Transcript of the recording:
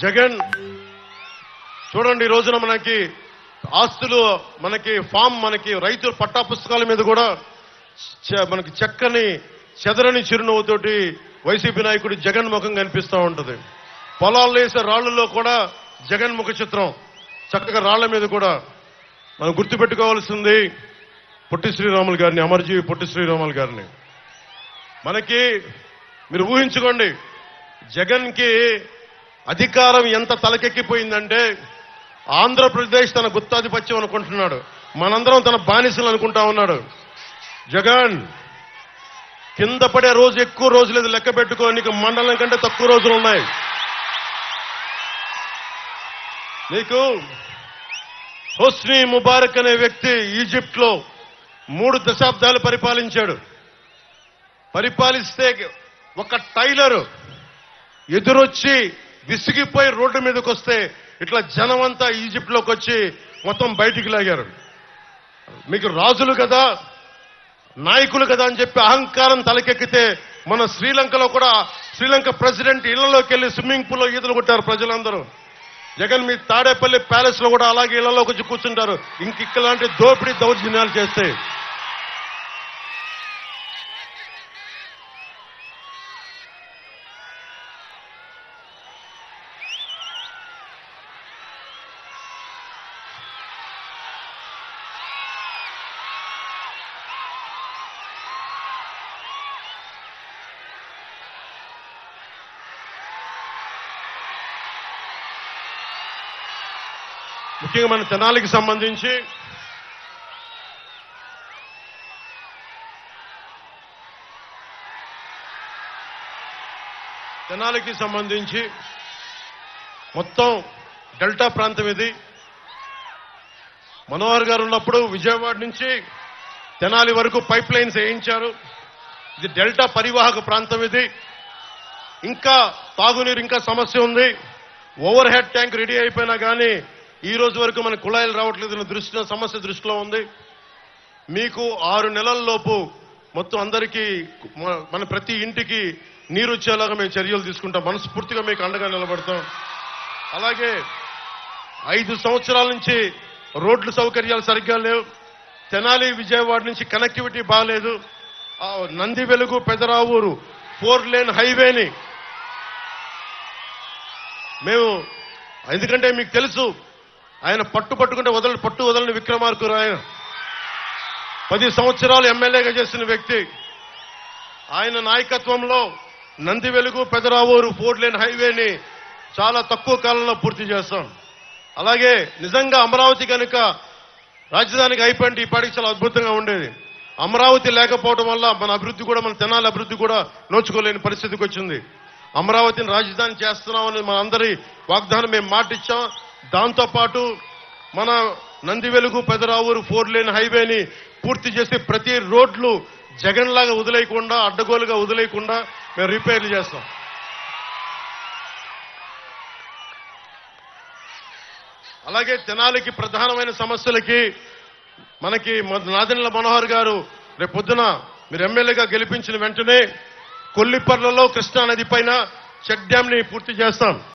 జగన్ చూడండి, ఈ రోజున మనకి ఆస్తులు, మనకి ఫామ్, మనకి రైతుల పట్టా పుస్తకాల మీద కూడా మనకి చక్కని చెదరని చిరునవ్వుతోటి వైసీపీ నాయకుడు జగన్ ముఖం కనిపిస్తూ ఉంటుంది. పొలాల్లో వేసే రాళ్లలో కూడా జగన్ ముఖ చిత్రం చక్కగా రాళ్ల మీద కూడా మనం గుర్తుపెట్టుకోవాల్సింది పొట్టి శ్రీరాములు గారిని, అమరజీవి పొట్టి శ్రీరాములు గారిని. మనకి మీరు ఊహించుకోండి, జగన్కి అధికారం ఎంత తలకెక్కిపోయిందంటే ఆంధ్రప్రదేశ్ తన గుత్తాధిపత్యం అనుకుంటున్నాడు, మనందరం తన బానిసలు అనుకుంటా ఉన్నాడు. జగన్ కింద పడే రోజు ఎక్కువ రోజులు లేదు, లెక్క పెట్టుకో, నీకు మండలం కంటే తక్కువ రోజులు ఉన్నాయి. నీకు హోస్ని ముబారక్ అనే వ్యక్తి ఈజిప్ట్ లో 3 దశాబ్దాలు పరిపాలించాడు. పరిపాలిస్తే ఒక టైలర్ ఎదురొచ్చి విసిగిపోయి రోడ్డు మీదకి వస్తే ఇట్లా జనమంతా ఈజిప్ట్ లోకి వచ్చి మొత్తం బయటికి లాగారు. మీకు రాజులు కదా, నాయకులు కదా అని చెప్పి అహంకారం తలకెక్కితే మన శ్రీలంకలో కూడా శ్రీలంక ప్రెసిడెంట్ ఇళ్లలోకి వెళ్లి స్విమ్మింగ్ పూల్లో ఈతలు కొట్టారు ప్రజలందరూ. జగన్ మీ తాడేపల్లి ప్యాలెస్ లో కూడా అలాగే ఇళ్లలోకి వచ్చి కూర్చుంటారు ఇంకిలాంటి దోపిడీ దౌర్జన్యాలు చేస్తే. ముఖ్యంగా మన తెనాలికి సంబంధించి మొత్తం డెల్టా ప్రాంతం ఇది. మనోహర్ గారు ఉన్నప్పుడు విజయవాడ నుంచి తెనాలి వరకు పైప్ లైన్స్ వేయించారు. ఇది డెల్టా పరివాహక ప్రాంతం. ఇది ఇంకా తాగునీరు ఇంకా సమస్య ఉంది. ఓవర్ హెడ్ ట్యాంక్ రెడీ అయిపోయినా కానీ ఈ రోజు వరకు మన కుళాయిలు రావట్లేదు. సమస్య దృష్టిలో ఉంది. మీకు 6 నెలల్లోపు మొత్తం అందరికీ మన ప్రతి ఇంటికి నీరు వచ్చేలాగా మేము చర్యలు తీసుకుంటాం. మనస్ఫూర్తిగా మీకు అండగా నిలబడతాం. అలాగే 5 సంవత్సరాల నుంచి రోడ్ల సౌకర్యాలు సరిగ్గా లేవు. తెనాలి విజయవాడ నుంచి కనెక్టివిటీ బాగాలేదు. నంది వెలుగు పెదరావూరు 4 లేన్ హైవేని మేము, ఎందుకంటే మీకు తెలుసు ఆయన పట్టుకుంటే పట్టు వదలని విక్రమార్కుడు. ఆయన 10 సంవత్సరాలు ఎమ్మెల్యేగా చేసిన వ్యక్తి. ఆయన నాయకత్వంలో నంది వెలుగు పెదరావూరు 4 లేన్ హైవేని చాలా తక్కువ కాలంలో పూర్తి చేస్తాం. అలాగే నిజంగా అమరావతి కనుక రాజధానికి అయిపోయింటే ఇప్పటికి చాలా అద్భుతంగా ఉండేది. అమరావతి లేకపోవడం వల్ల మన అభివృద్ధి కూడా, మన తెనాలి అభివృద్ధి కూడా నోచుకోలేని పరిస్థితికి వచ్చింది. అమరావతిని రాజధాని చేస్తున్నామని మన అందరి వాగ్దానం మేము మాటిచ్చాం. దాంతోపాటు మన నంది వెలుగు పెదరావూరు 4 లేన్ హైవేని పూర్తి చేసి ప్రతి రోడ్లు జగన్ లాగా వదిలేయకుండా, అడ్డగోలుగా వదిలేయకుండా మేము రిపేర్లు చేస్తాం. అలాగే తెనాలికి ప్రధానమైన సమస్యలకి మనకి నాదెండ్ల మనోహర్ గారు రేపు పొద్దున మీరు ఎమ్మెల్యేగా గెలిపించిన వెంటనే కొల్లిపర్లలో కృష్ణా నది పైన చెక్ డ్యామ్ ని పూర్తి చేస్తాం.